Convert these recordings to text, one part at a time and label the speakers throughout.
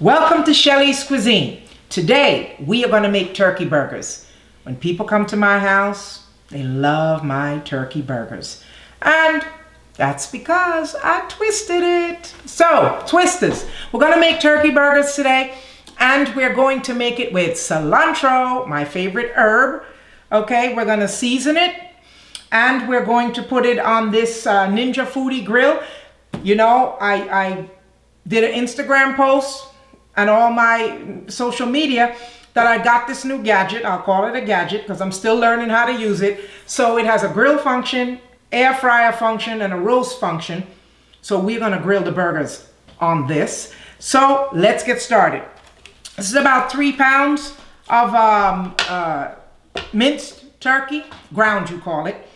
Speaker 1: Welcome to Shelly's Cuisine. Today, we are going to make turkey burgers. When people come to my house, they love my turkey burgers. And that's because I twisted it. So, twisters, we're going to make turkey burgers today. And we're going to make it with cilantro, my favorite herb. Okay, we're going to season it. And we're going to put it on this Ninja Foodie grill. You know, I did an Instagram post and all my social media that I got this new gadget. I'll call it a gadget because I'm still learning how to use it. So it has a grill function, air fryer function, and a roast function. So we're gonna grill the burgers on this. So let's get started. This is about 3 pounds of minced turkey, ground you call it.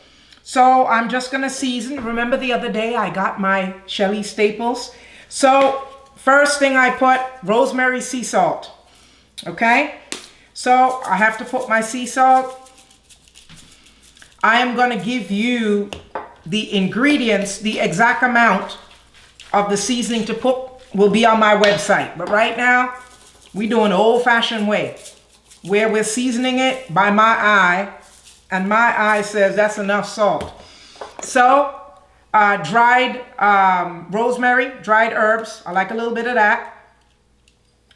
Speaker 1: So I'm just gonna season. Remember the other day I got my Shelly staples. So first thing I put, rosemary sea salt, okay? So I have to put my sea salt. I am gonna give you the ingredients, the exact amount of the seasoning to put will be on my website. But right now, we do an old-fashioned way, where we're seasoning it by my eye, and my eye says that's enough salt. So, dried rosemary, dried herbs. I like a little bit of that.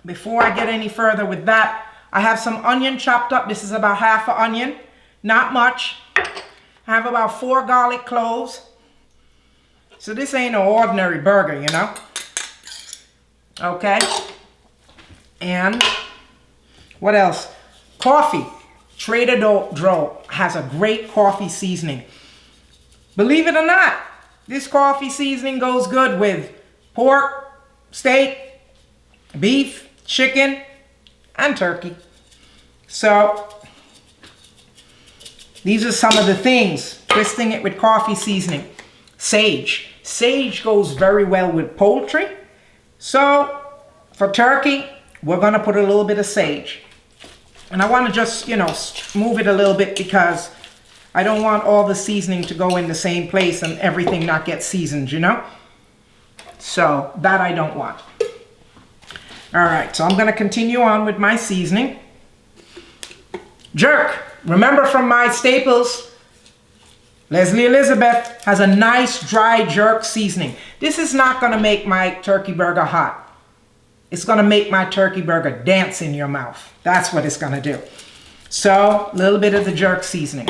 Speaker 1: Before I get any further with that, I have some onion chopped up. This is about half an onion, not much. I have about 4 garlic cloves. So this ain't an ordinary burger, you know. Okay. And what else? Coffee. Trader Joe has a great coffee seasoning. Believe it or not, this coffee seasoning goes good with pork, steak, beef, chicken, and turkey. So, these are some of the things. Twisting it with coffee seasoning. Sage. Sage goes very well with poultry. So, for turkey, we're going to put a little bit of sage. And I want to just, you know, move it a little bit because I don't want all the seasoning to go in the same place and everything not get seasoned, you know? So that I don't want. All right, so I'm gonna continue on with my seasoning. Jerk, remember from my staples, Leslie Elizabeth has a nice dry jerk seasoning. This is not gonna make my turkey burger hot. It's gonna make my turkey burger dance in your mouth. That's what it's gonna do. So, a little bit of the jerk seasoning.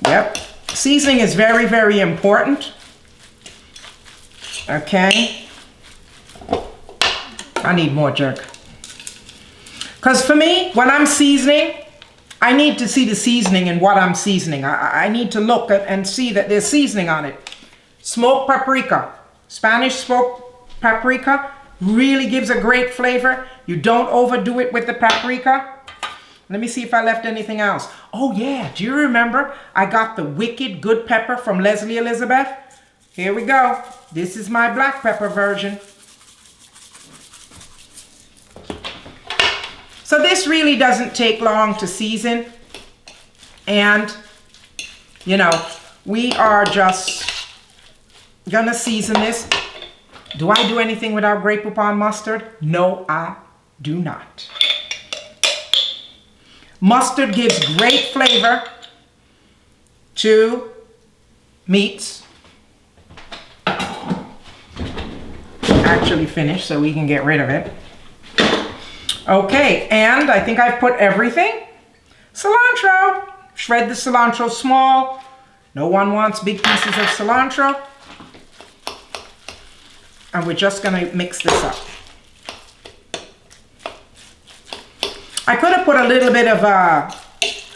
Speaker 1: Yep. Seasoning is very, very important. Okay. I need more jerk. Because for me, when I'm seasoning, I need to see the seasoning in what I'm seasoning. I need to look at and see that there's seasoning on it. Smoked paprika. Spanish smoked paprika really gives a great flavor. You don't overdo it with the paprika. Let me see if I left anything else. Oh yeah, do you remember? I got the wicked good pepper from Leslie Elizabeth. Here we go. This is my black pepper version. So this really doesn't take long to season. And, you know, we are just gonna season this. Do I do anything without Grey Poupon mustard? No, I do not. Mustard gives great flavor to meats. Actually finished, so we can get rid of it. Okay, and I think I've put everything. Cilantro. Shred the cilantro small. No one wants big pieces of cilantro. And we're just gonna mix this up. I could have put a little bit of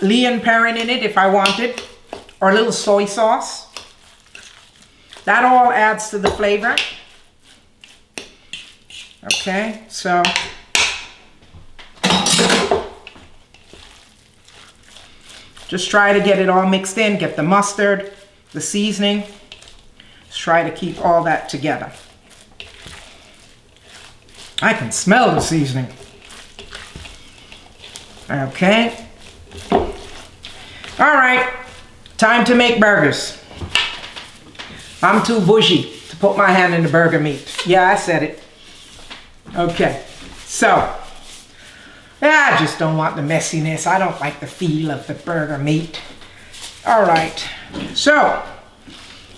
Speaker 1: Leon Perrin in it if I wanted, or a little soy sauce. That all adds to the flavor. Okay, so just try to get it all mixed in, get the mustard, the seasoning. Just try to keep all that together. I can smell the seasoning. Okay. All right, time to make burgers. I'm too bougie to put my hand in the burger meat. Yeah, I said it. Okay, so I just don't want the messiness. I don't like the feel of the burger meat. All right, so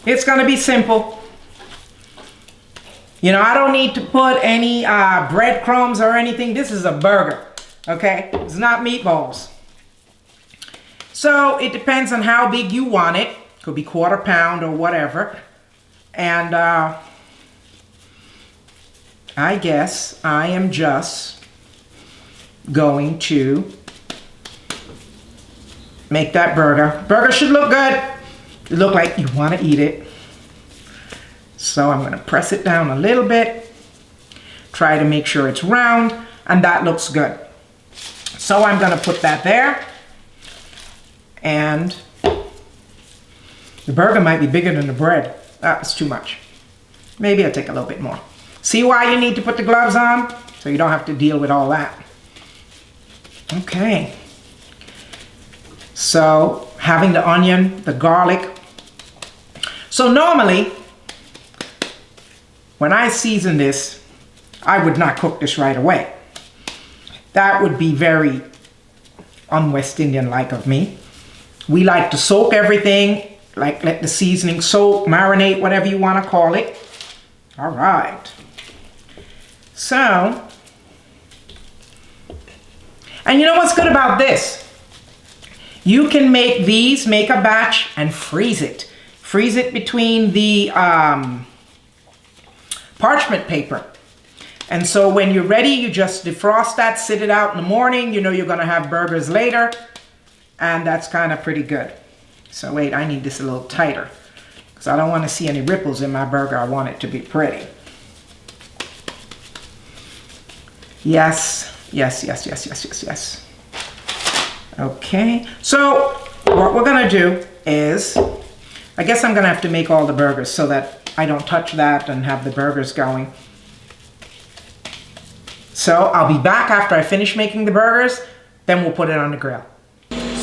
Speaker 1: it's gonna be simple. You know, I don't need to put any breadcrumbs or anything. This is a burger, okay? It's not meatballs. So it depends on how big you want it. Could be 1/4 pound or whatever. And I guess I am just going to make that burger. Burger should look good. Look like you want to eat it. So I'm going to press it down a little bit. Try to make sure it's round, and that looks good. So I'm going to put that there. And the burger might be bigger than the bread. That's too much. Maybe I'll take a little bit more. See why you need to put the gloves on? So you don't have to deal with all that. Okay. So having the onion, the garlic. So normally, when I season this, I would not cook this right away. That would be very un-West Indian-like of me. We like to soak everything, like let the seasoning soak, marinate, whatever you want to call it. All right. So, and you know what's good about this? You can make these, make a batch and freeze it. Freeze it between the parchment paper. And so when you're ready, you just defrost that, sit it out in the morning. You know you're gonna have burgers later. And that's kind of pretty good. So wait, I need this a little tighter because I don't want to see any ripples in my burger. I want it to be pretty. Yes, yes, yes, yes, yes, yes, yes. Okay, so what we're gonna do is, I guess I'm gonna have to make all the burgers so that I don't touch that and have the burgers going. So I'll be back after I finish making the burgers, then we'll put it on the grill.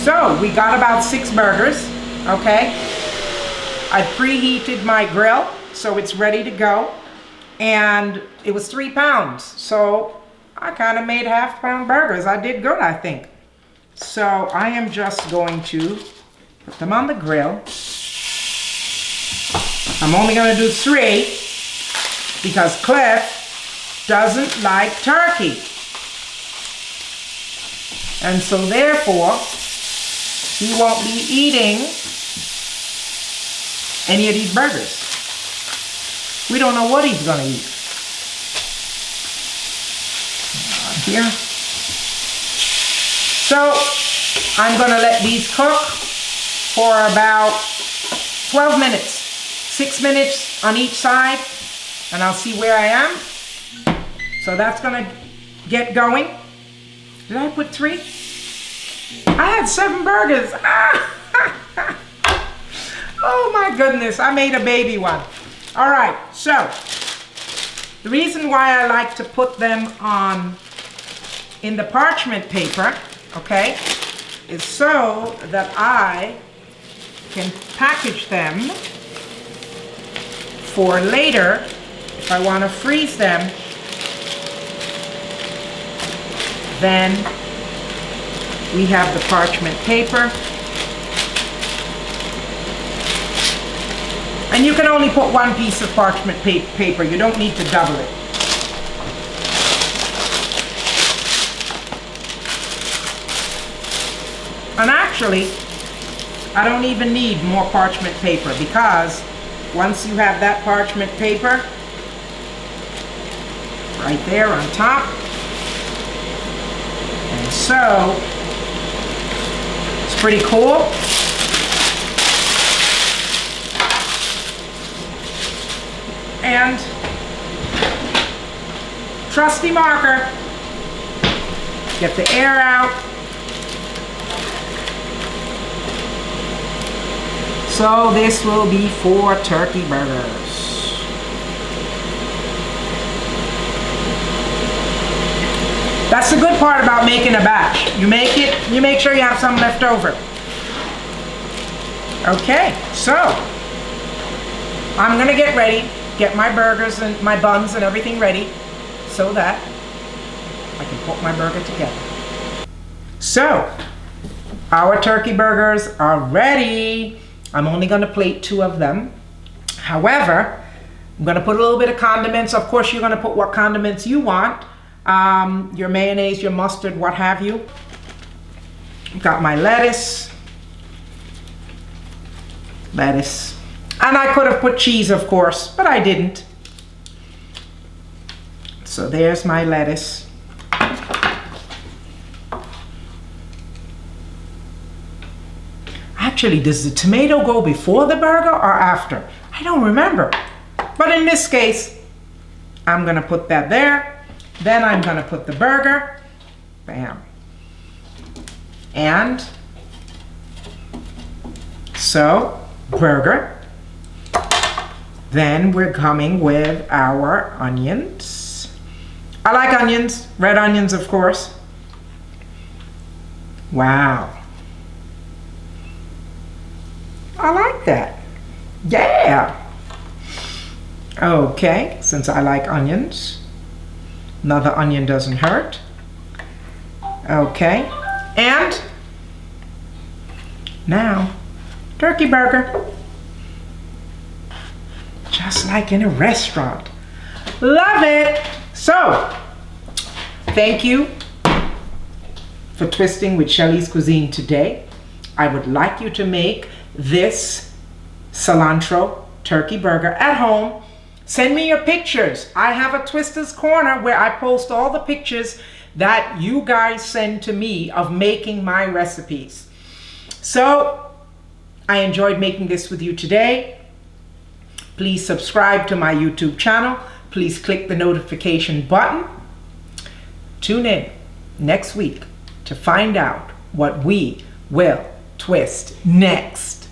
Speaker 1: So we got about 6 burgers, okay? I preheated my grill, so it's ready to go. And it was 3 pounds, so I kind of made half-pound burgers. I did good, I think. So I am just going to put them on the grill. I'm only gonna do 3 because Cliff doesn't like turkey. And so therefore, he won't be eating any of these burgers. We don't know what he's gonna eat. Here. So I'm gonna let these cook for about 12 minutes. 6 minutes on each side, and I'll see where I am. So that's gonna get going. Did I put 3? I had 7 burgers. Oh my goodness, I made a baby one. All right, so the reason why I like to put them on in the parchment paper, okay, is so that I can package them for later if I want to freeze them. Then we have the parchment paper. And you can only put 1 piece of parchment paper. You don't need to double it. And actually, I don't even need more parchment paper because once you have that parchment paper right there on top, and so it's pretty cool. And trusty marker, get the air out. So this will be 4 turkey burgers. That's the good part about making a batch. You make it, you make sure you have some left over. Okay, so I'm gonna get ready, get my burgers and my buns and everything ready so that I can put my burger together. So, our turkey burgers are ready. I'm only gonna plate 2 of them. However, I'm gonna put a little bit of condiments. Of course, you're gonna put what condiments you want. Your mayonnaise, your mustard, what have you. Got my lettuce. And I could have put cheese, of course, but I didn't. So there's my lettuce. Actually, does the tomato go before the burger or after? I don't remember. But in this case, I'm gonna put that there. Then I'm gonna put the burger. Bam. And so, burger. Then we're coming with our onions. I like onions, red onions, of course. Wow. I like that. Yeah. Okay, since I like onions, another onion doesn't hurt. Okay, and now, turkey burger. Just like in a restaurant. Love it. So, thank you for twisting with Shelly's Cuisine today. I would like you to make this cilantro turkey burger at home. Send me your pictures. I have a Twister's Corner where I post all the pictures that you guys send to me of making my recipes. So, I enjoyed making this with you today. Please subscribe to my YouTube channel. Please click the notification button. Tune in next week to find out what we will twist next.